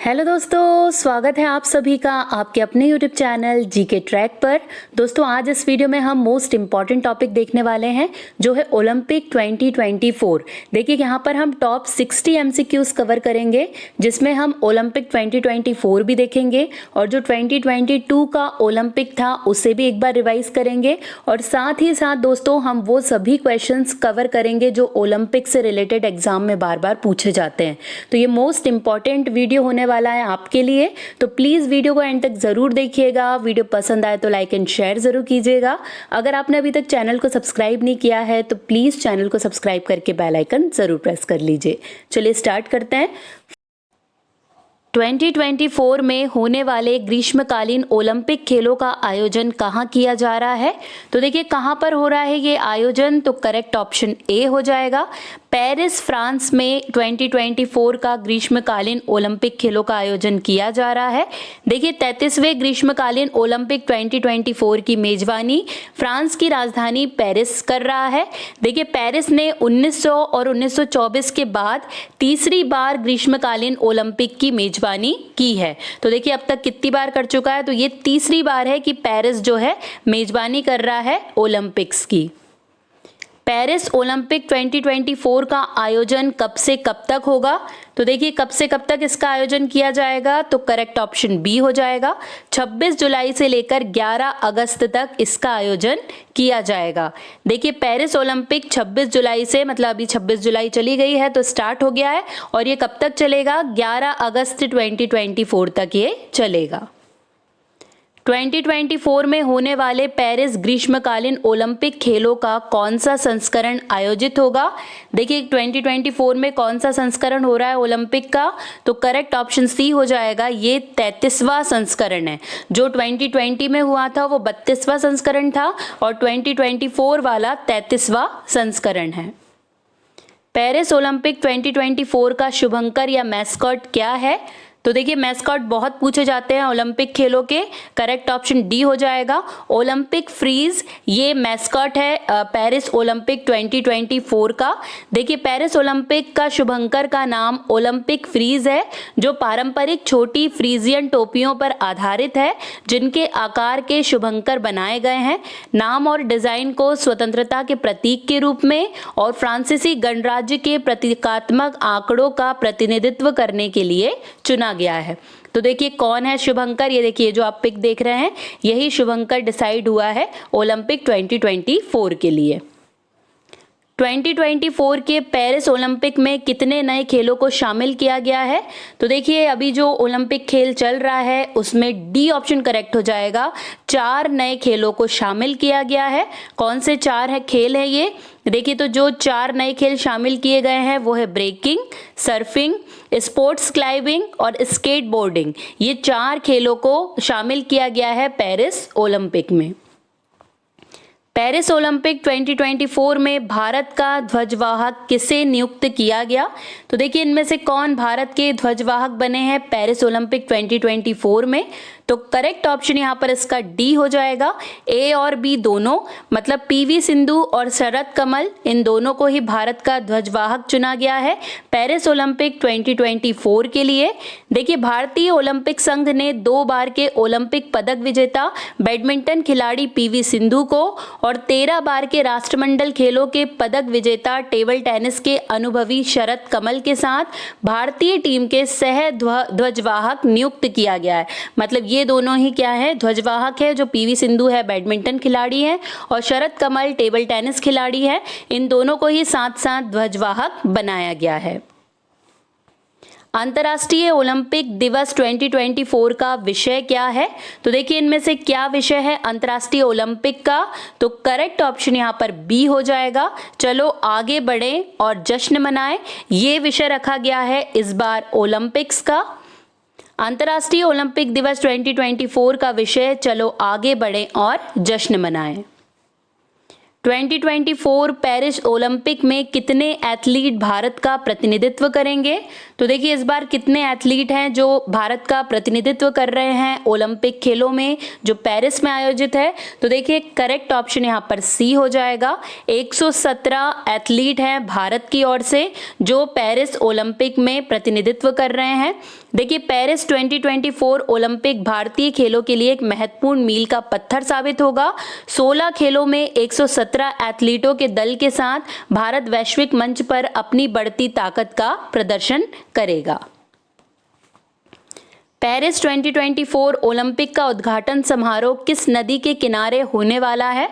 Hello दोस्तों, स्वागत है आप सभी का आपके अपने यूट्यूब चैनल जीके ट्रैक पर। दोस्तों आज इस वीडियो में हम मोस्ट इम्पॉर्टेंट टॉपिक देखने वाले हैं जो है ओलंपिक 2024। देखिए यहाँ पर हम टॉप 60 एमसीक्यूज कवर करेंगे जिसमें हम ओलंपिक 2024 भी देखेंगे और जो 2022 का ओलंपिक था उसे भी एक बार रिवाइज करेंगे और साथ ही साथ दोस्तों हम वो सभी क्वेश्चंस कवर करेंगे जो ओलंपिक से रिलेटेड एग्जाम में बार बार पूछे जाते हैं। तो ये मोस्ट इम्पॉर्टेंट वीडियो होने वाला है आपके लिए, तो प्लीज वीडियो को एंड तक जरूर देखिएगा। वीडियो पसंद आए तो लाइक एंड शेयर जरूर कीजिएगा। अगर आपने अभी तक चैनल को सब्सक्राइब नहीं किया है तो प्लीज चैनल को सब्सक्राइब करके बेल आइकन जरूर प्रेस कर लीजिए। चलिए स्टार्ट करते हैं। 2024 में होने वाले ग्रीष्मकालीन ओलंपिक खेलों का आयोजन कहाँ किया जा रहा है? तो देखिए कहाँ पर हो रहा है ये आयोजन, तो करेक्ट ऑप्शन ए हो जाएगा। पेरिस फ्रांस में 2024 का ग्रीष्मकालीन ओलंपिक खेलों का आयोजन किया जा रहा है। देखिए 33वें ग्रीष्मकालीन ओलंपिक 2024 की मेजबानी फ्रांस की राजधानी पेरिस कर रहा है। देखिए पेरिस ने 1900 और 1924 के बाद तीसरी बार ग्रीष्मकालीन ओलंपिक की मेजबानी की है। तो देखिए अब तक कितनी बार कर चुका है, तो ये तीसरी बार है कि पेरिस जो है मेजबानी कर रहा है ओलंपिक्स की। पेरिस ओलंपिक 2024 का आयोजन कब से कब तक होगा? तो देखिए कब से कब तक इसका आयोजन किया जाएगा, तो करेक्ट ऑप्शन बी हो जाएगा। 26 जुलाई से लेकर 11 अगस्त तक इसका आयोजन किया जाएगा। देखिए पेरिस ओलंपिक 26 जुलाई से, मतलब अभी 26 जुलाई चली गई है तो स्टार्ट हो गया है और ये कब तक चलेगा? 11 अगस्त 2024 तक ये चलेगा। 2024 में होने वाले पेरिस ग्रीष्मकालीन ओलंपिक खेलों का कौन सा संस्करण आयोजित होगा? देखिए 2024 में कौन सा संस्करण हो रहा है ओलंपिक का, तो करेक्ट ऑप्शन सी हो जाएगा। ये 33वां संस्करण है। जो 2020 में हुआ था वो 32वां संस्करण था और 2024 वाला 33वां संस्करण है। पेरिस ओलंपिक 2024 का शुभंकर या मैस्कॉट क्या है? तो देखिए मैस्कॉट बहुत पूछे जाते हैं ओलंपिक खेलों के। करेक्ट ऑप्शन डी हो जाएगा, ओलंपिक फ्रीज ये मैस्कॉट है पेरिस ओलंपिक 2024 का। देखिए पेरिस ओलंपिक का शुभंकर का नाम ओलंपिक फ्रीज है जो पारंपरिक छोटी फ्रीजियन टोपियों पर आधारित है जिनके आकार के शुभंकर बनाए गए हैं। नाम और डिजाइन को स्वतंत्रता के प्रतीक के रूप में और फ्रांसीसी गणराज्य के प्रतीकात्मक आंकड़ों का प्रतिनिधित्व करने के लिए चुना गया है। तो देखिए कौन है शुभंकर, ये देखिए जो आप पिक देख रहे हैं यही शुभंकर डिसाइड हुआ है ओलंपिक 2024 के लिए। 2024 के पेरिस ओलंपिक में कितने नए खेलों को शामिल किया गया है? तो देखिए अभी जो ओलंपिक खेल चल रहा है उसमें डी ऑप्शन करेक्ट हो जाएगा। 4 नए खेलों को शामिल किया गया है। कौन से 4 खेल है ये? देखिए तो जो 4 नए खेल शामिल किए गए हैं वो है ब्रेकिंग, सर्फिंग, स्पोर्ट्स क्लाइंबिंग और स्केट बोर्डिंग। ये 4 खेलों को शामिल किया गया है पेरिस ओलंपिक में। पेरिस ओलंपिक 2024 में भारत का ध्वजवाहक किसे नियुक्त किया गया? तो देखिए इनमें से कौन भारत के ध्वजवाहक बने हैं पेरिस ओलंपिक 2024 में? तो करेक्ट ऑप्शन यहाँ पर इसका डी हो जाएगा। ए और बी दोनों, मतलब पीवी सिंधु और शरद कमल, इन दोनों को ही भारत का ध्वजवाहक चुना गया है पेरिस ओलंपिक 2024 के लिए। देखिए भारतीय ओलंपिक संघ ने 2 बार के ओलंपिक पदक विजेता बैडमिंटन खिलाड़ी पीवी सिंधु को और 13 बार के राष्ट्रमंडल खेलों के पदक विजेता टेबल टेनिस के अनुभवी शरद कमल के साथ भारतीय टीम के सह ध्वजवाहक नियुक्त किया गया है। मतलब ये दोनों ही क्या है? ध्वजवाहक है। जो पीवी सिंधु है बैडमिंटन खिलाड़ी है और शरद कमल टेबल टेनिस खिलाड़ी है। इन दोनों को ही साथ साथ ध्वजवाहक बनाया गया है। अंतर्राष्ट्रीय ओलंपिक दिवस 2024 का विषय क्या है? तो देखिए इनमें से क्या विषय है अंतर्राष्ट्रीय ओलंपिक का? तो करेक्ट ऑप्शन यहाँ पर बी हो जाएगा, चलो आगे बढ़ें और जश्न मनाएं। ये विषय रखा गया है इस बार ओलंपिक्स का। अंतर्राष्ट्रीय ओलंपिक दिवस 2024 का विषय चलो आगे बढ़ें और जश्न मनाएं। 2024 पेरिस ओलंपिक में कितने एथलीट भारत का प्रतिनिधित्व करेंगे? तो देखिए इस बार कितने एथलीट हैं जो भारत का प्रतिनिधित्व कर रहे हैं ओलंपिक खेलों में जो पेरिस में आयोजित है। तो देखिए करेक्ट ऑप्शन यहाँ पर सी हो जाएगा। 117 एथलीट हैं भारत की ओर से जो पेरिस ओलंपिक में प्रतिनिधित्व कर रहे हैं। देखिए पेरिस 2024 ओलंपिक भारतीय खेलों के लिए एक महत्वपूर्ण मील का पत्थर साबित होगा। 16 खेलों में 117 एथलीटों के दल के साथ भारत वैश्विक मंच पर अपनी बढ़ती ताकत का प्रदर्शन करेगा। पेरिस 2024 ओलंपिक का उद्घाटन समारोह किस नदी के किनारे होने वाला है?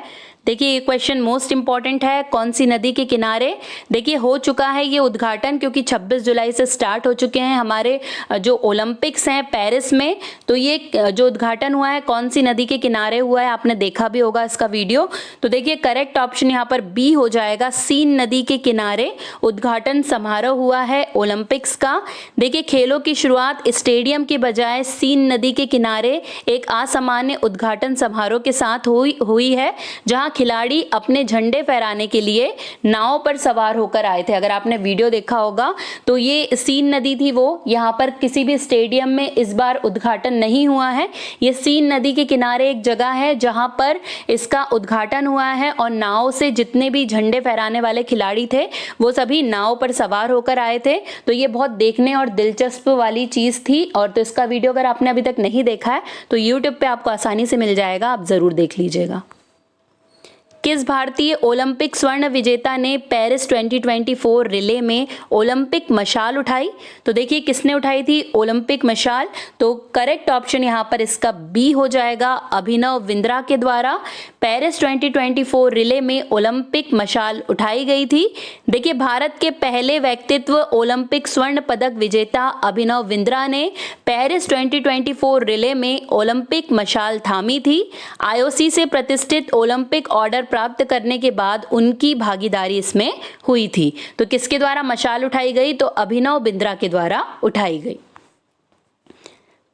देखिए ये क्वेश्चन मोस्ट इंपॉर्टेंट है। कौन सी नदी के किनारे? देखिए हो चुका है ये उद्घाटन क्योंकि 26 जुलाई से स्टार्ट हो चुके हैं हमारे जो ओलंपिक्स हैं पेरिस में। तो ये जो उद्घाटन हुआ है कौन सी नदी के किनारे हुआ है, आपने देखा भी होगा इसका वीडियो। तो देखिए करेक्ट ऑप्शन यहाँ पर बी हो जाएगा। सीन नदी के किनारे उद्घाटन समारोह हुआ है ओलंपिक्स का। देखिए खेलों की शुरुआत स्टेडियम के बजाय सीन नदी के किनारे एक असामान्य उद्घाटन समारोह के साथ हुई है, जहाँ खिलाड़ी अपने झंडे फहराने के लिए नाव पर सवार होकर आए थे। अगर आपने वीडियो देखा होगा तो ये सीन नदी थी वो, यहाँ पर किसी भी स्टेडियम में इस बार उद्घाटन नहीं हुआ है। ये सीन नदी के किनारे एक जगह है जहाँ पर इसका उद्घाटन हुआ है और नाव से जितने भी झंडे फहराने वाले खिलाड़ी थे वो सभी नाव पर सवार होकर आए थे। तो ये बहुत देखने और दिलचस्प वाली चीज़ थी। और तो इसका वीडियो अगर आपने अभी तक नहीं देखा है तो यूट्यूब पे आपको आसानी से मिल जाएगा, आप ज़रूर देख लीजिएगा। किस भारतीय ओलंपिक स्वर्ण विजेता ने पेरिस 2024 रिले में ओलंपिक मशाल उठाई? तो देखिए किसने उठाई थी ओलंपिक मशाल? तो करेक्ट ऑप्शन यहाँ पर इसका बी हो जाएगा, अभिनव बिंद्रा के द्वारा पेरिस 2024 रिले में ओलंपिक मशाल उठाई गई थी। देखिए भारत के पहले व्यक्तित्व ओलंपिक स्वर्ण पदक विजेता अभिनव बिंद्रा ने पेरिस 2024 रिले में ओलंपिक मशाल थामी थी। आईओसी से प्रतिष्ठित ओलंपिक ऑर्डर प्राप्त करने के बाद उनकी भागीदारी इसमें हुई थी। तो किसके द्वारा मशाल उठाई गई? तो अभिनव बिंद्रा के द्वारा उठाई गई।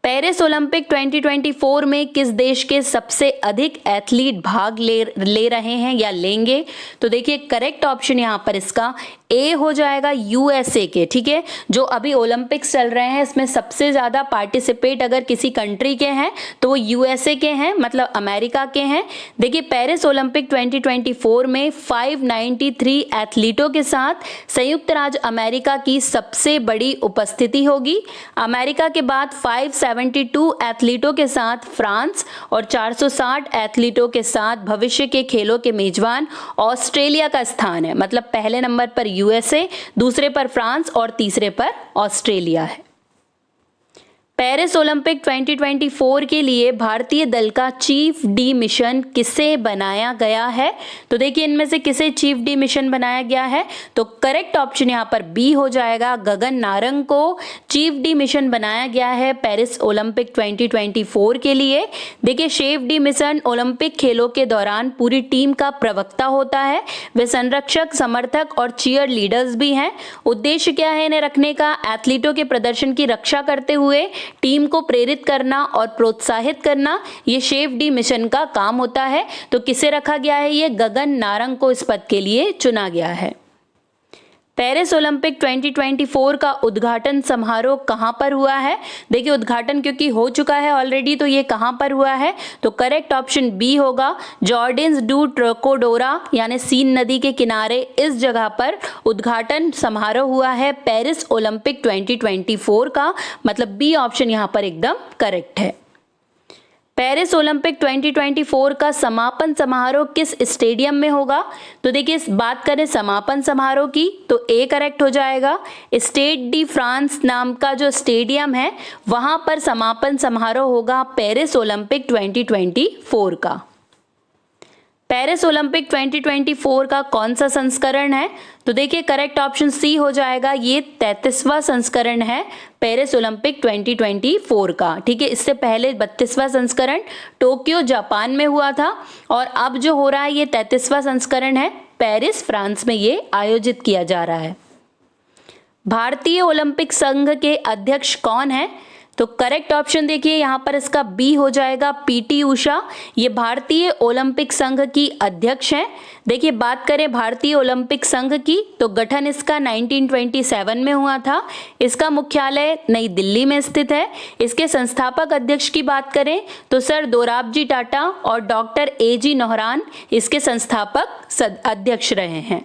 पेरिस ओलंपिक 2024 में किस देश के सबसे अधिक एथलीट भाग ले रहे हैं या लेंगे? तो देखिए करेक्ट ऑप्शन यहाँ पर इसका ए हो जाएगा, यूएसए के। ठीक है, जो अभी ओलंपिक्स चल रहे हैं इसमें सबसे ज़्यादा पार्टिसिपेट अगर किसी कंट्री के हैं तो वो यूएसए के हैं, मतलब अमेरिका के हैं। देखिए पेरिस ओलंपिक 2024 में 593 एथलीटों के साथ संयुक्त राज्य अमेरिका की सबसे बड़ी उपस्थिति होगी। अमेरिका के बाद 572 एथलीटों के साथ फ्रांस और 460 एथलीटों के साथ भविष्य के खेलों के मेजबान ऑस्ट्रेलिया का स्थान है। मतलब पहले नंबर पर यूएसए, दूसरे पर फ्रांस और तीसरे पर ऑस्ट्रेलिया है। पेरिस ओलंपिक 2024 के लिए भारतीय दल का चीफ डी मिशन किसे बनाया गया है? तो देखिए इनमें से किसे चीफ डी मिशन बनाया गया है? तो करेक्ट ऑप्शन यहाँ पर बी हो जाएगा, गगन नारंग को चीफ डी मिशन बनाया गया है पेरिस ओलंपिक 2024 के लिए। देखिए चीफ डी मिशन ओलंपिक खेलों के दौरान पूरी टीम का प्रवक्ता होता है। वे संरक्षक, समर्थक और चीयर लीडर्स भी हैं। उद्देश्य क्या है इन्हें रखने का? एथलीटों के प्रदर्शन की रक्षा करते हुए टीम को प्रेरित करना और प्रोत्साहित करना, ये शेफ डी मिशन का काम होता है। तो किसे रखा गया है? ये गगन नारंग को इस पद के लिए चुना गया है। पेरिस ओलंपिक 2024 का उद्घाटन समारोह कहां पर हुआ है? देखिए उद्घाटन क्योंकि हो चुका है ऑलरेडी, तो ये कहां पर हुआ है? तो करेक्ट ऑप्शन बी होगा, जॉर्डिन्स डू ट्रोकोडोरा यानी सीन नदी के किनारे इस जगह पर उद्घाटन समारोह हुआ है पेरिस ओलंपिक 2024 का। मतलब बी ऑप्शन यहाँ पर एकदम करेक्ट है। पेरिस ओलंपिक 2024 का समापन समारोह किस स्टेडियम में होगा? तो देखिए बात करें समापन समारोह की तो ए करेक्ट हो जाएगा। स्टेड डी फ्रांस नाम का जो स्टेडियम है वहां पर समापन समारोह होगा पेरिस ओलंपिक 2024 का। पेरिस ओलंपिक 2024 का कौन सा संस्करण है? तो देखिए करेक्ट ऑप्शन सी हो जाएगा, ये 33वां संस्करण है पेरिस ओलंपिक 2024 का। ठीक है, इससे पहले 32वां संस्करण टोक्यो जापान में हुआ था और अब जो हो रहा है ये 33वां संस्करण है पेरिस फ्रांस में ये आयोजित किया जा रहा है। भारतीय ओलंपिक संघ के अध्यक्ष कौन है? तो करेक्ट ऑप्शन देखिए यहाँ पर इसका बी हो जाएगा, पीटी उषा। ये भारतीय ओलंपिक संघ की अध्यक्ष हैं। देखिए बात करें भारतीय ओलंपिक संघ की तो गठन इसका 1927 में हुआ था। इसका मुख्यालय नई दिल्ली में स्थित है। इसके संस्थापक अध्यक्ष की बात करें तो सर दोराबजी टाटा और डॉक्टर ए.जी. नौहरान इसके संस्थापक अध्यक्ष रहे हैं।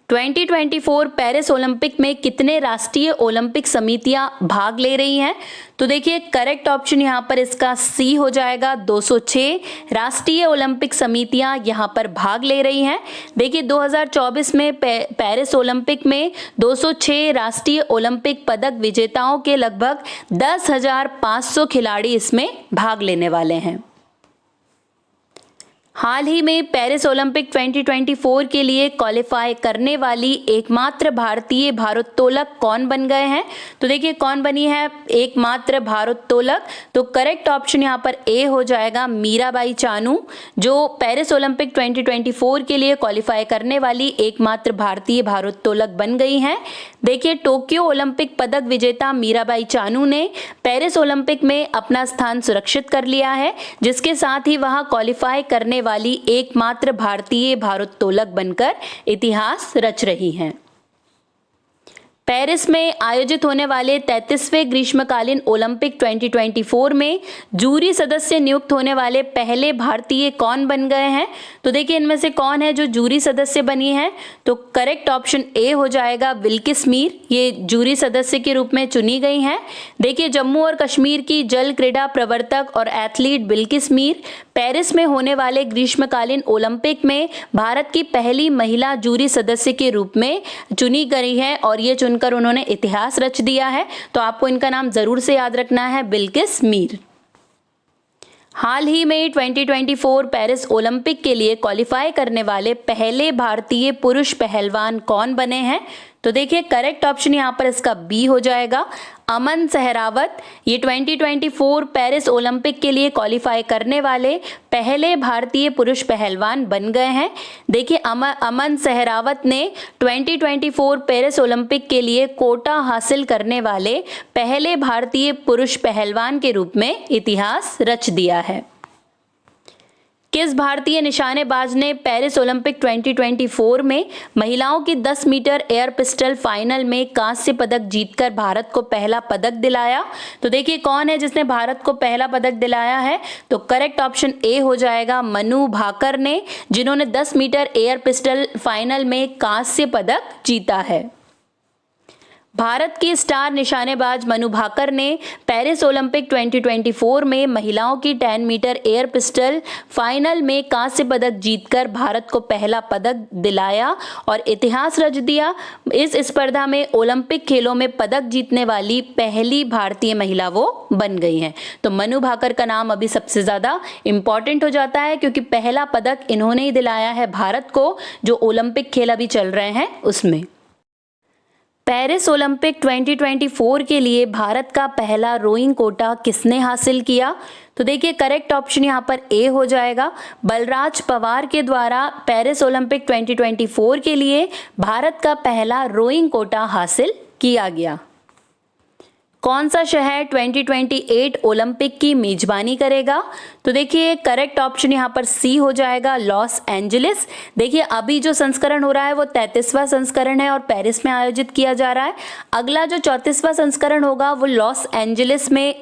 2024 पेरिस ओलंपिक में कितने राष्ट्रीय ओलंपिक समितियां भाग ले रही हैं? तो देखिए करेक्ट ऑप्शन यहां पर इसका सी हो जाएगा, 206 राष्ट्रीय ओलंपिक समितियां यहां पर भाग ले रही हैं। देखिए 2024 में पेरिस ओलंपिक में 206 राष्ट्रीय ओलंपिक पदक विजेताओं के लगभग 10,500 खिलाड़ी इसमें भाग लेने वाले हैं। हाल ही में पेरिस ओलंपिक 2024 के लिए क्वालिफाई करने वाली एकमात्र भारतीय भारोत्तोलक कौन बन गए हैं? तो देखिए कौन बनी है एकमात्र भारोत्तोलक? तो करेक्ट ऑप्शन यहाँ पर ए हो जाएगा, मीराबाई चानू, जो पेरिस ओलंपिक 2024 के लिए क्वालिफाई करने वाली एकमात्र भारतीय भारोत्तोलक बन गई हैं। देखिए टोक्यो ओलंपिक पदक विजेता मीराबाई चानू ने पेरिस ओलंपिक में अपना स्थान सुरक्षित कर लिया है, जिसके साथ ही वह क्वालिफाई करने वाली एकमात्र भारतीय भारोत्तोलक बनकर इतिहास रच रही हैं। पेरिस में आयोजित होने वाले 33वें ग्रीष्मकालीन ओलंपिक 2024 में जूरी सदस्य नियुक्त होने वाले पहले भारतीय कौन बन गए हैं? तो देखिए इनमें से कौन है जो जूरी सदस्य बनी है? तो करेक्ट ऑप्शन ए हो जाएगा, बिल्किस मीर, ये जूरी सदस्य के रूप में चुनी गई हैं। देखिए जम्मू और कश्मीर की जल क्रीड़ा प्रवर्तक और एथलीट बिल्किस मीर पेरिस में होने वाले ग्रीष्मकालीन ओलंपिक में भारत की पहली महिला जूरी सदस्य के रूप में चुनी गई है और ये चुनकर उन्होंने इतिहास रच दिया है। तो आपको इनका नाम जरूर से याद रखना है, बिल्किस मीर। हाल ही में 2024 पेरिस ओलंपिक के लिए क्वालिफाई करने वाले पहले भारतीय पुरुष पहलवान कौन बने हैं? तो देखिए करेक्ट ऑप्शन यहाँ पर इसका बी हो जाएगा, अमन सहरावत। ये 2024 पेरिस ओलंपिक के लिए क्वालिफाई करने वाले पहले भारतीय पुरुष पहलवान बन गए हैं। देखिए अमन सहरावत ने 2024 पेरिस ओलंपिक के लिए कोटा हासिल करने वाले पहले भारतीय पुरुष पहलवान के रूप में इतिहास रच दिया है। किस भारतीय निशानेबाज ने पेरिस ओलंपिक 2024 में महिलाओं की 10 मीटर एयर पिस्टल फाइनल में कांस्य पदक जीतकर भारत को पहला पदक दिलाया? तो देखिए कौन है जिसने भारत को पहला पदक दिलाया है? तो करेक्ट ऑप्शन ए हो जाएगा, मनु भाकर ने, जिन्होंने 10 मीटर एयर पिस्टल फाइनल में कांस्य पदक जीता है। भारत की स्टार निशानेबाज मनु भाकर ने पेरिस ओलंपिक 2024 में महिलाओं की 10 मीटर एयर पिस्टल फाइनल में कांस्य पदक जीतकर भारत को पहला पदक दिलाया और इतिहास रच दिया। इस स्पर्धा में ओलंपिक खेलों में पदक जीतने वाली पहली भारतीय महिला वो बन गई हैं। तो मनु भाकर का नाम अभी सबसे ज़्यादा इम्पॉर्टेंट हो जाता है क्योंकि पहला पदक इन्होंने ही दिलाया है भारत को, जो ओलंपिक खेल अभी चल रहे हैं उसमें। पेरिस ओलंपिक 2024 के लिए भारत का पहला रोइंग कोटा किसने हासिल किया? तो देखिए करेक्ट ऑप्शन यहाँ पर ए हो जाएगा, बलराज पवार के द्वारा पेरिस ओलंपिक 2024 के लिए भारत का पहला रोइंग कोटा हासिल किया गया। कौन सा शहर 2028 ओलंपिक की मेजबानी करेगा? तो देखिए करेक्ट ऑप्शन यहाँ पर सी हो जाएगा, लॉस एंजलिस। देखिए अभी जो संस्करण हो रहा है वो 33वां संस्करण है और पेरिस में आयोजित किया जा रहा है। अगला जो 34वां संस्करण होगा वो लॉस एंजलिस में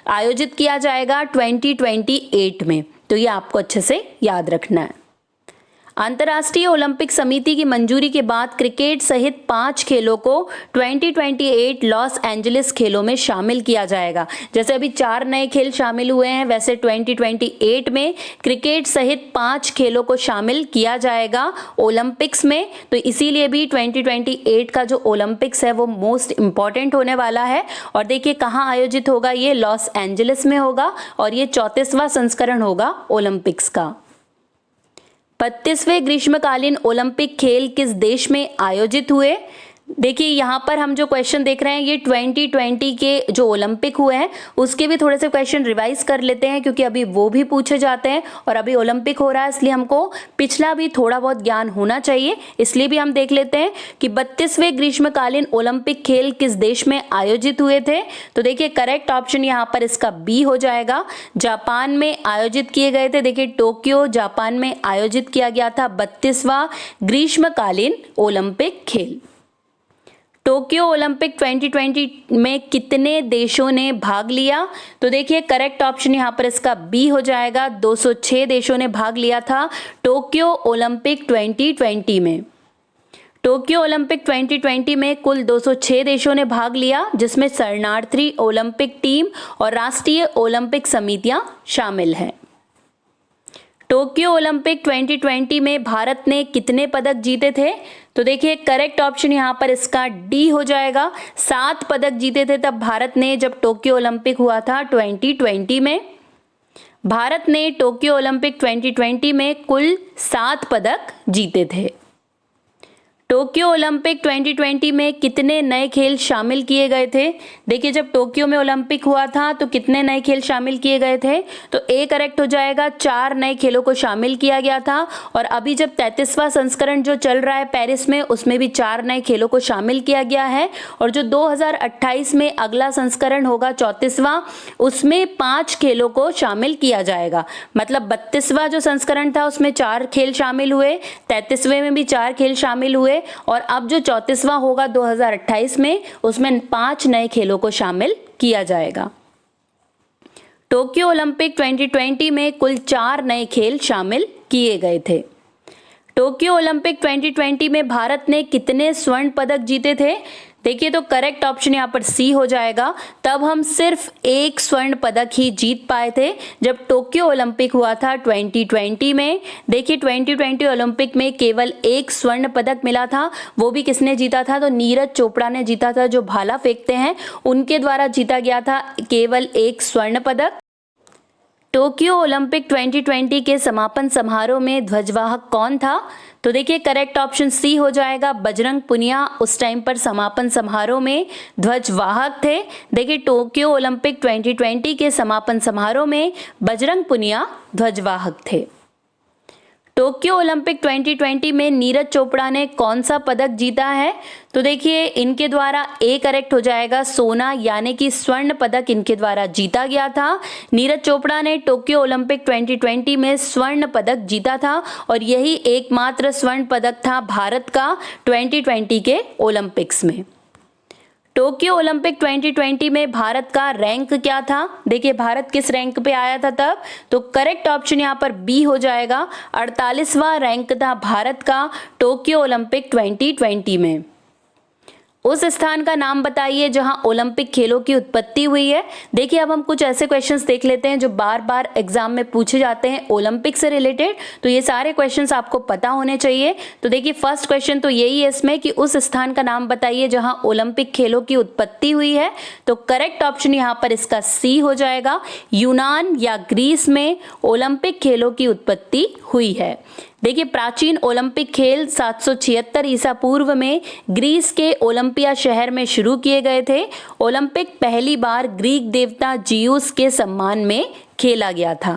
आयोजित किया जाएगा 2028 में। तो ये आपको अच्छे से याद रखना है। अंतर्राष्ट्रीय ओलंपिक समिति की मंजूरी के बाद क्रिकेट सहित 5 खेलों को 2028 लॉस एंजलिस खेलों में शामिल किया जाएगा। जैसे अभी 4 नए खेल शामिल हुए हैं, वैसे 2028 में क्रिकेट सहित 5 खेलों को शामिल किया जाएगा ओलंपिक्स में। तो इसीलिए भी 2028 का जो ओलंपिक्स है वो मोस्ट इम्पॉर्टेंट होने वाला है। और देखिए कहाँ आयोजित होगा, ये लॉस एंजलिस में होगा और ये 34वां संस्करण होगा ओलंपिक्स का। 32वें ग्रीष्मकालीन ओलंपिक खेल किस देश में आयोजित हुए? देखिए यहाँ पर हम जो क्वेश्चन देख रहे हैं ये 2020 के जो ओलंपिक हुए हैं उसके भी थोड़े से क्वेश्चन रिवाइज कर लेते हैं, क्योंकि अभी वो भी पूछे जाते हैं और अभी ओलंपिक हो रहा है, इसलिए हमको पिछला भी थोड़ा बहुत ज्ञान होना चाहिए। इसलिए भी हम देख लेते हैं कि 32वें ग्रीष्मकालीन ओलंपिक खेल किस देश में आयोजित हुए थे। तो देखिए करेक्ट ऑप्शन यहाँ पर इसका बी हो जाएगा, जापान में आयोजित किए गए थे। देखिए टोक्यो जापान में आयोजित किया गया था 32वां ग्रीष्मकालीन ओलंपिक खेल। टोक्यो ओलंपिक 2020 में कितने देशों ने भाग लिया? तो देखिए करेक्ट ऑप्शन यहाँ पर इसका बी हो जाएगा, 206 देशों ने भाग लिया था टोक्यो ओलंपिक 2020 में। टोक्यो ओलंपिक 2020 में कुल 206 देशों ने भाग लिया, जिसमें शरणार्थी ओलंपिक टीम और राष्ट्रीय ओलंपिक समितियां शामिल हैं। टोक्यो ओलंपिक 2020 में भारत ने कितने पदक जीते थे? तो देखिए करेक्ट ऑप्शन यहाँ पर इसका डी हो जाएगा, 7 पदक जीते थे तब भारत ने, जब टोक्यो ओलंपिक हुआ था 2020 में। भारत ने टोक्यो ओलंपिक 2020 में कुल 7 पदक जीते थे। टोक्यो ओलंपिक 2020 में कितने नए खेल शामिल किए गए थे? देखिए जब टोक्यो में ओलंपिक हुआ था तो कितने नए खेल शामिल किए गए थे? तो ए करेक्ट हो जाएगा, 4 नए खेलों को शामिल किया गया था। और अभी जब 33वां संस्करण जो चल रहा है पेरिस में, उसमें भी 4 नए खेलों को शामिल किया गया है। और जो 2028 में अगला संस्करण होगा 34वां, उसमें 5 खेलों को शामिल किया जाएगा। मतलब 32वां जो संस्करण था उसमें 4 खेल शामिल हुए, 33वें में भी 4 खेल शामिल हुए, और अब जो 34वां होगा 2028 में, उसमें 5 नए खेलों को शामिल किया जाएगा। टोक्यो ओलंपिक 2020 में कुल 4 नए खेल शामिल किए गए थे। टोक्यो ओलंपिक 2020 में भारत ने कितने स्वर्ण पदक जीते थे? देखिए तो करेक्ट ऑप्शन यहाँ पर सी हो जाएगा, तब हम सिर्फ 1 स्वर्ण पदक ही जीत पाए थे जब टोक्यो ओलंपिक हुआ था 2020 में। देखिए 2020 ओलंपिक में केवल 1 स्वर्ण पदक मिला था, वो भी किसने जीता था? तो नीरज चोपड़ा ने जीता था, जो भाला फेंकते हैं उनके द्वारा जीता गया था केवल 1 स्वर्ण पदक। टोक्यो ओलंपिक 2020 के समापन समारोह में ध्वजवाहक कौन था? तो देखिए करेक्ट ऑप्शन सी हो जाएगा, बजरंग पुनिया उस टाइम पर समापन समारोह में ध्वजवाहक थे। देखिए टोक्यो ओलंपिक 2020 के समापन समारोह में बजरंग पुनिया ध्वजवाहक थे। टोक्यो ओलंपिक 2020 में नीरज चोपड़ा ने कौन सा पदक जीता है? तो देखिए इनके द्वारा ए करेक्ट हो जाएगा, सोना यानी कि स्वर्ण पदक इनके द्वारा जीता गया था। नीरज चोपड़ा ने टोक्यो ओलंपिक 2020 में स्वर्ण पदक जीता था और यही एकमात्र स्वर्ण पदक था भारत का 2020 के ओलंपिक्स में। टोक्यो ओलंपिक 2020 में भारत का रैंक क्या था? देखिए भारत किस रैंक पे आया था तब? तो करेक्ट ऑप्शन यहाँ पर बी हो जाएगा, 48वां रैंक था भारत का टोक्यो ओलंपिक 2020 में। उस स्थान का नाम बताइए जहां ओलंपिक खेलों की उत्पत्ति हुई है। देखिए अब हम कुछ ऐसे क्वेश्चंस देख लेते हैं जो बार बार एग्जाम में पूछे जाते हैं ओलंपिक से रिलेटेड, तो ये सारे क्वेश्चंस आपको पता होने चाहिए। तो देखिए फर्स्ट क्वेश्चन तो यही है इसमें कि उस स्थान का नाम बताइए जहां ओलंपिक खेलों की उत्पत्ति हुई है। तो करेक्ट ऑप्शन यहाँ पर इसका सी हो जाएगा, यूनान या ग्रीस में ओलंपिक खेलों की उत्पत्ति हुई है। देखिए प्राचीन ओलंपिक खेल 776 ईसा पूर्व में ग्रीस के ओलंपिया शहर में शुरू किए गए थे। ओलंपिक पहली बार ग्रीक देवता जियूस के सम्मान में खेला गया था।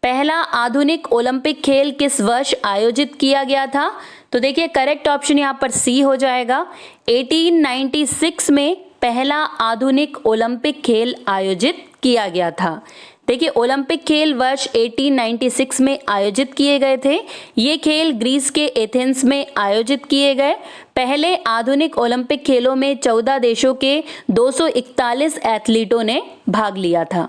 पहला आधुनिक ओलंपिक खेल किस वर्ष आयोजित किया गया था? तो देखिए करेक्ट ऑप्शन यहाँ पर सी हो जाएगा, 1896 में पहला आधुनिक ओलंपिक खेल आयोजित किया गया था। देखिए ओलंपिक खेल वर्ष 1896 में आयोजित किए गए थे। ये खेल ग्रीस के एथेंस में आयोजित किए गए। पहले आधुनिक ओलंपिक खेलों में 14 देशों के 241 एथलीटों ने भाग लिया था।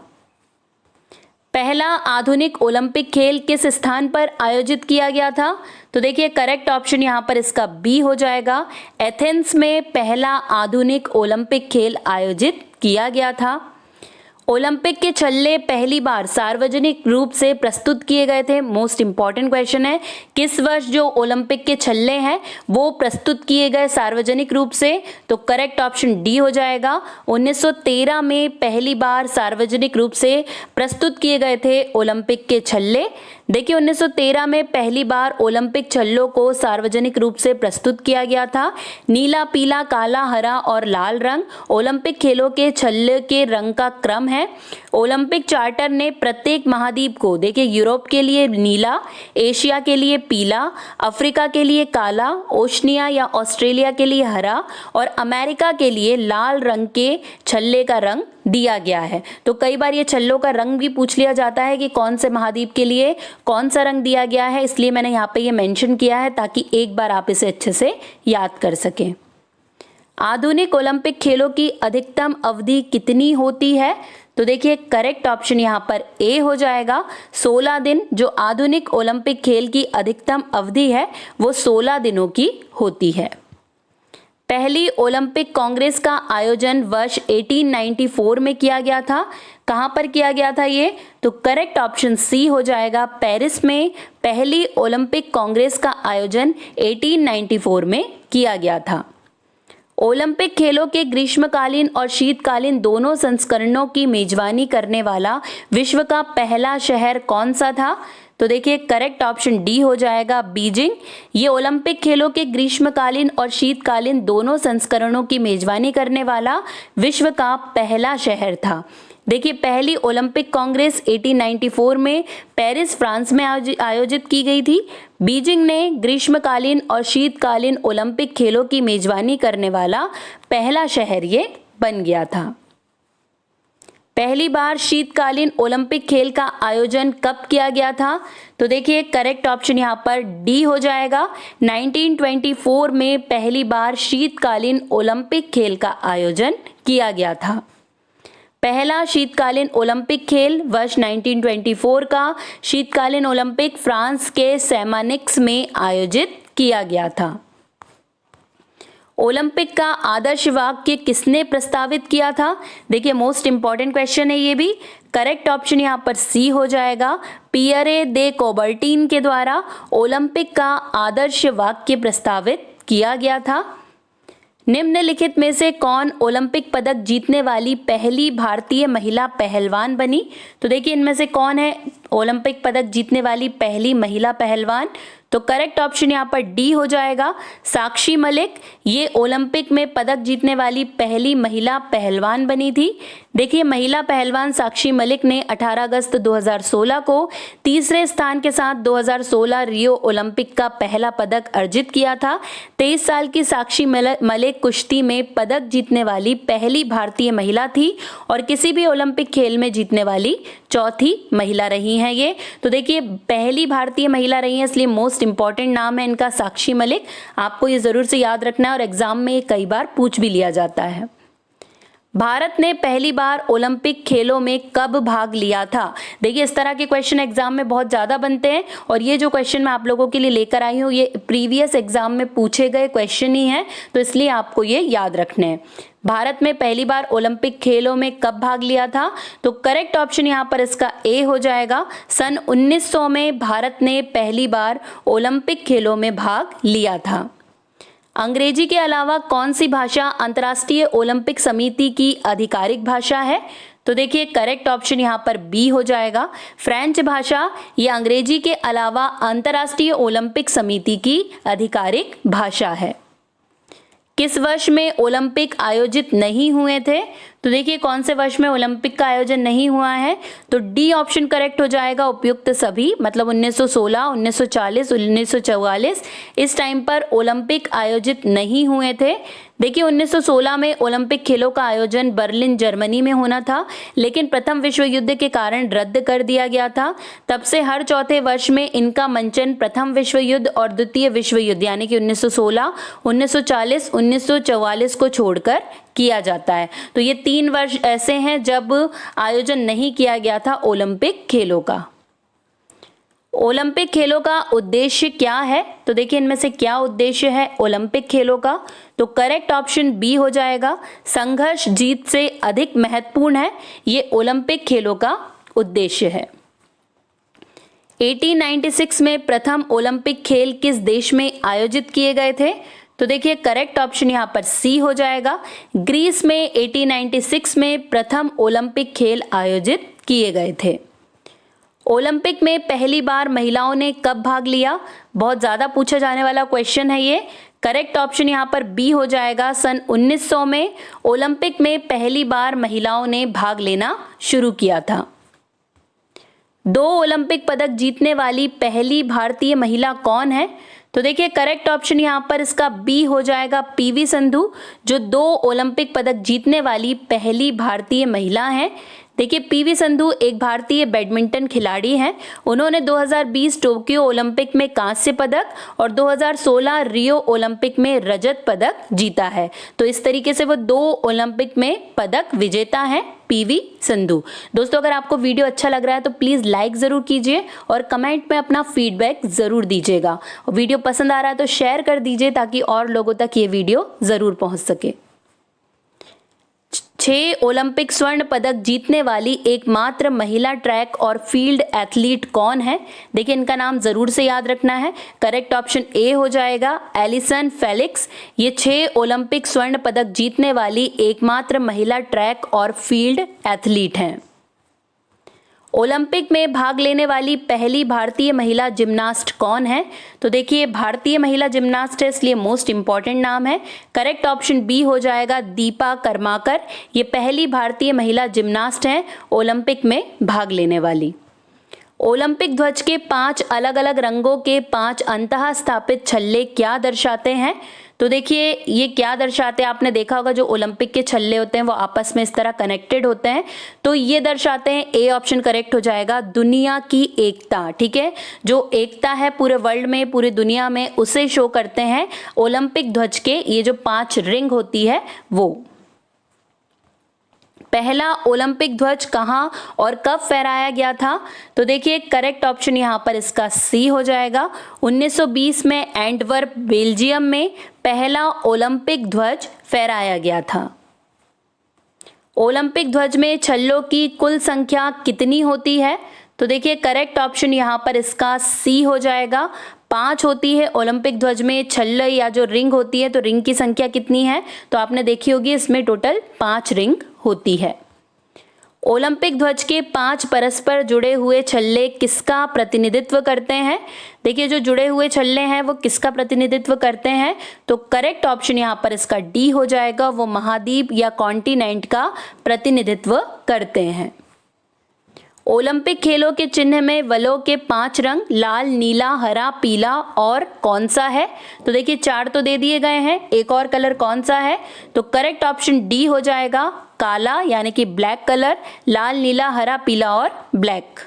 पहला आधुनिक ओलंपिक खेल किस स्थान पर आयोजित किया गया था? तो देखिए करेक्ट ऑप्शन यहाँ पर इसका बी हो जाएगा, एथेंस में पहला आधुनिक ओलंपिक खेल आयोजित किया गया था। ओलंपिक के छल्ले पहली बार सार्वजनिक रूप से प्रस्तुत किए गए थे। मोस्ट इंपॉर्टेंट क्वेश्चन है, किस वर्ष जो ओलंपिक के छल्ले हैं वो प्रस्तुत किए गए सार्वजनिक रूप से? तो करेक्ट ऑप्शन डी हो जाएगा, 1913 में पहली बार सार्वजनिक रूप से प्रस्तुत किए गए थे ओलंपिक के छल्ले। देखिए 1913 में पहली बार ओलंपिक छल्लों को सार्वजनिक रूप से प्रस्तुत किया गया था। नीला, पीला, काला, हरा और लाल रंग ओलंपिक खेलों के छल्ले के रंग का क्रम है। ओलंपिक चार्टर ने प्रत्येक महाद्वीप को, देखिए यूरोप के लिए नीला, एशिया के लिए पीला, अफ्रीका के लिए काला, ओशनिया या ऑस्ट्रेलिया के लिए हरा और अमेरिका के लिए लाल रंग के छल्ले का रंग दिया गया है। तो कई बार ये छल्लों का रंग भी पूछ लिया जाता है कि कौन से महाद्वीप के लिए कौन सा रंग दिया गया है, इसलिए मैंने यहाँ पे ये मेंशन किया है ताकि एक बार आप इसे अच्छे से याद कर सकें। आधुनिक ओलंपिक खेलों की अधिकतम अवधि कितनी होती है? तो देखिए करेक्ट ऑप्शन यहाँ पर ए हो जाएगा 16 दिन। जो आधुनिक ओलंपिक खेल की अधिकतम अवधि है वो 16 दिनों की होती है। पहली ओलंपिक कांग्रेस का आयोजन वर्ष 1894 में किया गया था। कहां पर किया गया था ये? तो करेक्ट ऑप्शन सी हो जाएगा, पेरिस में पहली ओलंपिक कांग्रेस का आयोजन 1894 में किया गया था। ओलंपिक खेलों के ग्रीष्मकालीन और शीतकालीन दोनों संस्करणों की मेजबानी करने वाला विश्व का पहला शहर कौन सा था? तो देखिए करेक्ट ऑप्शन डी हो जाएगा, बीजिंग। ये ओलंपिक खेलों के ग्रीष्मकालीन और शीतकालीन दोनों संस्करणों की मेजबानी करने वाला विश्व का पहला शहर था। देखिए पहली ओलंपिक कांग्रेस 1894 में पेरिस, फ्रांस में आयोजित की गई थी। बीजिंग ने ग्रीष्मकालीन और शीतकालीन ओलंपिक खेलों की मेजबानी करने वाला पहला शहर ये बन गया था। पहली बार शीतकालीन ओलंपिक खेल का आयोजन कब किया गया था? तो देखिए करेक्ट ऑप्शन यहाँ पर डी हो जाएगा, 1924 में पहली बार शीतकालीन ओलंपिक खेल का आयोजन किया गया था। पहला शीतकालीन ओलंपिक खेल वर्ष 1924 का शीतकालीन ओलंपिक फ्रांस के सैमानिक्स में आयोजित किया गया था। ओलंपिक का आदर्श वाक्य किसने प्रस्तावित किया था? देखिए मोस्ट इंपॉर्टेंट क्वेश्चन है ये भी। करेक्ट ऑप्शन यहाँ पर सी हो जाएगा, पियरे दे कोबर्टीन के द्वारा ओलंपिक का आदर्श वाक्य प्रस्तावित किया गया था। निम्नलिखित में से कौन ओलंपिक पदक जीतने वाली पहली भारतीय महिला पहलवान बनी? तो देखिए इनमें से कौन है ओलंपिक पदक जीतने वाली पहली महिला पहलवान? तो करेक्ट ऑप्शन यहाँ पर डी हो जाएगा, साक्षी मलिक। ये ओलंपिक में पदक जीतने वाली पहली महिला पहलवान बनी थी। देखिए महिला पहलवान साक्षी मलिक ने 18 अगस्त 2016 को तीसरे स्थान के साथ 2016 रियो ओलंपिक का पहला पदक अर्जित किया था। 23 साल की साक्षी मलिक कुश्ती में पदक जीतने वाली पहली भारतीय महिला थी और किसी भी ओलंपिक खेल में जीतने वाली चौथी महिला रही हैं ये। तो देखिए पहली भारतीय महिला रही हैं, इसलिए मोस्ट इंपॉर्टेंट नाम है इनका साक्षी मलिक। आपको ये जरूर से याद रखना है और एग्जाम में कई बार पूछ भी लिया जाता है। भारत ने पहली बार ओलंपिक खेलों में कब भाग लिया था? देखिए इस तरह के क्वेश्चन एग्जाम में बहुत ज़्यादा बनते हैं और ये जो क्वेश्चन मैं आप लोगों के लिए लेकर आई हूँ ये प्रीवियस एग्जाम में पूछे गए क्वेश्चन ही हैं, तो इसलिए आपको ये याद रखने हैं। भारत में पहली बार ओलंपिक खेलों में कब भाग लिया था? तो करेक्ट ऑप्शन यहाँ पर इसका ए हो जाएगा, सन 1900 में भारत ने पहली बार ओलंपिक खेलों में भाग लिया था। अंग्रेजी के अलावा कौन सी भाषा अंतर्राष्ट्रीय ओलंपिक समिति की आधिकारिक भाषा है? तो देखिए करेक्ट ऑप्शन यहाँ पर बी हो जाएगा, फ्रेंच भाषा। ये अंग्रेजी के अलावा अंतर्राष्ट्रीय ओलंपिक समिति की आधिकारिक भाषा है। किस वर्ष में ओलंपिक आयोजित नहीं हुए थे? तो देखिए कौन से वर्ष में ओलंपिक का आयोजन नहीं हुआ है? तो डी ऑप्शन करेक्ट हो जाएगा, उपयुक्त सभी, मतलब 1916, 1940, 1944 इस टाइम पर ओलंपिक आयोजित नहीं हुए थे। देखिए 1916 में ओलंपिक खेलों का आयोजन बर्लिन जर्मनी में होना था, लेकिन प्रथम विश्व युद्ध के कारण रद्द कर दिया गया था। तब से हर चौथे वर्ष में इनका मंचन प्रथम विश्व युद्ध और द्वितीय विश्व युद्ध यानी कि 1916, 1940, 1944 को छोड़कर किया जाता है। तो ये 3 वर्ष ऐसे हैं जब आयोजन नहीं किया गया था ओलंपिक खेलों का। ओलंपिक खेलों का उद्देश्य क्या है? तो देखिए इनमें से क्या उद्देश्य है ओलंपिक खेलों का? तो करेक्ट ऑप्शन बी हो जाएगा, संघर्ष जीत से अधिक महत्वपूर्ण है, ये ओलंपिक खेलों का उद्देश्य है। 1896 में प्रथम ओलंपिक खेल किस देश में आयोजित किए गए थे? तो देखिए करेक्ट ऑप्शन यहाँ पर सी हो जाएगा, ग्रीस में 1896 में प्रथम ओलंपिक खेल आयोजित किए गए थे। ओलंपिक में पहली बार महिलाओं ने कब भाग लिया? बहुत ज़्यादा पूछा जाने वाला क्वेश्चन है ये। करेक्ट ऑप्शन यहाँ पर बी हो जाएगा, सन 1900 में ओलंपिक में पहली बार महिलाओं ने भाग लेना शुरू किया था। 2 ओलंपिक पदक जीतने वाली पहली भारतीय महिला कौन है? तो देखिए करेक्ट ऑप्शन यहाँ पर इसका बी हो जाएगा, पीवी संधू, जो 2 ओलंपिक पदक जीतने वाली पहली भारतीय महिला हैं। देखिए पीवी संधू एक भारतीय बैडमिंटन खिलाड़ी हैं। उन्होंने 2020 टोक्यो ओलंपिक में कांस्य पदक और 2016 रियो ओलंपिक में रजत पदक जीता है। तो इस तरीके से वो 2 ओलंपिक में पदक विजेता हैं पीवी संधू। दोस्तों अगर आपको वीडियो अच्छा लग रहा है तो प्लीज़ लाइक ज़रूर कीजिए और कमेंट में अपना फीडबैक ज़रूर दीजिएगा। और वीडियो पसंद आ रहा है तो शेयर कर दीजिए ताकि और लोगों तक ये वीडियो ज़रूर पहुँच सके। 6 ओलंपिक स्वर्ण पदक जीतने वाली एकमात्र महिला ट्रैक और फील्ड एथलीट कौन है? देखिए इनका नाम जरूर से याद रखना है। करेक्ट ऑप्शन ए हो जाएगा, एलिसन फेलिक्स। ये 6 ओलंपिक स्वर्ण पदक जीतने वाली एकमात्र महिला ट्रैक और फील्ड एथलीट हैं। ओलंपिक में भाग लेने वाली पहली भारतीय महिला जिम्नास्ट कौन है? तो देखिए भारतीय महिला जिम्नास्ट है इसलिए मोस्ट इंपॉर्टेंट नाम है। करेक्ट ऑप्शन बी हो जाएगा, दीपा कर्माकर। ये पहली भारतीय महिला जिम्नास्ट हैं ओलंपिक में भाग लेने वाली। ओलंपिक ध्वज के 5 अलग अलग रंगों के 5 अंतः स्थापित छल्ले क्या दर्शाते हैं? तो देखिए ये क्या दर्शाते हैं, आपने देखा होगा जो ओलंपिक के छल्ले होते हैं वो आपस में इस तरह कनेक्टेड होते हैं। तो ये दर्शाते हैं, ए ऑप्शन करेक्ट हो जाएगा, दुनिया की एकता। ठीक है, जो एकता है पूरे वर्ल्ड में, पूरी दुनिया में, उसे शो करते हैं ओलंपिक ध्वज के ये जो 5 रिंग होती है वो। पहला ओलंपिक ध्वज कहाँ और कब फहराया गया था? तो देखिए करेक्ट ऑप्शन यहाँ पर इसका सी हो जाएगा, 1920 में एंटवर्प बेल्जियम में पहला ओलंपिक ध्वज फहराया गया था। ओलंपिक ध्वज में छल्लों की कुल संख्या कितनी होती है? तो देखिए करेक्ट ऑप्शन यहाँ पर इसका सी हो जाएगा, 5 होती है ओलंपिक ध्वज में छल्ले या जो रिंग होती है। तो रिंग की संख्या कितनी है? तो आपने देखी होगी इसमें टोटल 5 रिंग होती है। ओलंपिक ध्वज के 5 परस्पर जुड़े हुए छल्ले किसका प्रतिनिधित्व करते हैं? देखिए जो जुड़े हुए छल्ले हैं वो किसका प्रतिनिधित्व करते हैं? तो करेक्ट ऑप्शन यहाँ पर इसका डी हो जाएगा, वो महाद्वीप या कॉन्टिनेंट का प्रतिनिधित्व करते हैं। ओलंपिक खेलों के चिन्ह में वलों के 5 रंग लाल, नीला, हरा, पीला और कौन सा है? तो देखिए 4 तो दे दिए गए हैं, एक और कलर कौन सा है? तो करेक्ट ऑप्शन डी हो जाएगा, काला यानी कि ब्लैक कलर, लाल, नीला, हरा, पीला और ब्लैक।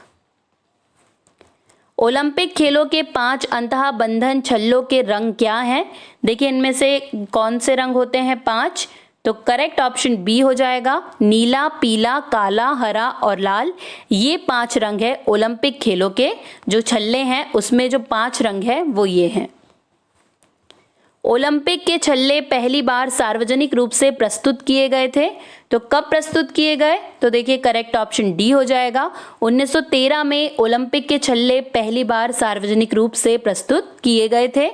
ओलंपिक खेलों के 5 अंतः बंधन छल्लों के रंग क्या हैं? देखिए इनमें से कौन से रंग होते हैं 5? तो करेक्ट ऑप्शन बी हो जाएगा, नीला, पीला, काला, हरा और लाल। ये 5 रंग है ओलंपिक खेलों के जो छल्ले हैं उसमें जो 5 रंग है वो ये हैं। ओलंपिक के छल्ले पहली बार सार्वजनिक रूप से प्रस्तुत किए गए थे, तो कब प्रस्तुत किए गए? तो देखिए करेक्ट ऑप्शन डी हो जाएगा, 1913 में ओलंपिक के छल्ले पहली बार सार्वजनिक रूप से प्रस्तुत किए गए थे।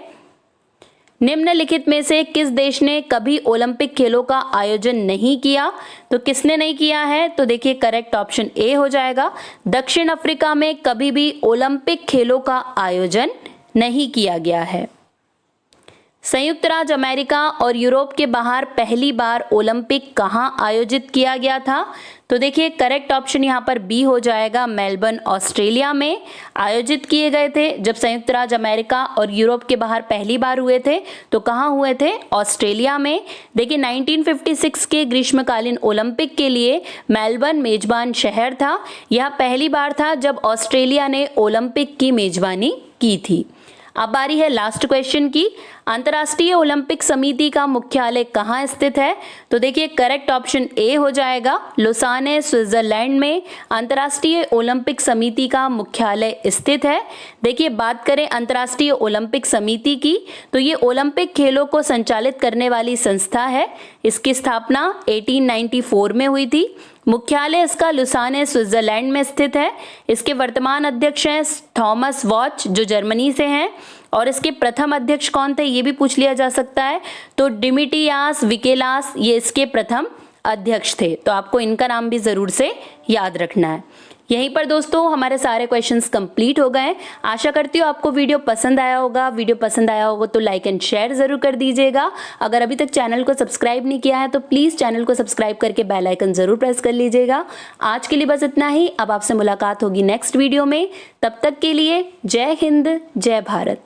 निम्नलिखित में से किस देश ने कभी ओलंपिक खेलों का आयोजन नहीं किया? तो किसने नहीं किया है? तो देखिए करेक्ट ऑप्शन ए हो जाएगा, दक्षिण अफ्रीका में कभी भी ओलंपिक खेलों का आयोजन नहीं किया गया है। संयुक्त राज्य अमेरिका और यूरोप के बाहर पहली बार ओलंपिक कहाँ आयोजित किया गया था? तो देखिए करेक्ट ऑप्शन यहाँ पर बी हो जाएगा, मेलबर्न ऑस्ट्रेलिया में आयोजित किए गए थे। जब संयुक्त राज्य अमेरिका और यूरोप के बाहर पहली बार हुए थे तो कहाँ हुए थे? ऑस्ट्रेलिया में। देखिए 1956 के ग्रीष्मकालीन ओलंपिक के लिए मेलबर्न मेजबान शहर था। यह पहली बार था जब ऑस्ट्रेलिया ने ओलंपिक की मेजबानी की थी। अब बारी है लास्ट क्वेश्चन की, अंतर्राष्ट्रीय ओलंपिक समिति का मुख्यालय कहाँ स्थित है? तो देखिए करेक्ट ऑप्शन ए हो जाएगा, लुसाने स्विट्जरलैंड में अंतर्राष्ट्रीय ओलंपिक समिति का मुख्यालय स्थित है। देखिए बात करें अंतर्राष्ट्रीय ओलंपिक समिति की तो ये ओलंपिक खेलों को संचालित करने वाली संस्था है। इसकी स्थापना 1894 में हुई थी। मुख्यालय इसका लुसाने स्विट्जरलैंड में स्थित है। इसके वर्तमान अध्यक्ष हैं थॉमस वॉच जो जर्मनी से हैं, और इसके प्रथम अध्यक्ष कौन थे ये भी पूछ लिया जा सकता है। तो डिमिटियास विकेलास ये इसके प्रथम अध्यक्ष थे। तो आपको इनका नाम भी जरूर से याद रखना है। यहीं पर दोस्तों हमारे सारे क्वेश्चंस कंप्लीट हो गए। आशा करती हूँ आपको वीडियो पसंद आया होगा। वीडियो पसंद आया होगा तो लाइक एंड शेयर ज़रूर कर दीजिएगा। अगर अभी तक चैनल को सब्सक्राइब नहीं किया है तो प्लीज़ चैनल को सब्सक्राइब करके बेल आइकन ज़रूर प्रेस कर लीजिएगा। आज के लिए बस इतना ही। अब आपसे मुलाकात होगी नेक्स्ट वीडियो में। तब तक के लिए जय हिंद, जय भारत।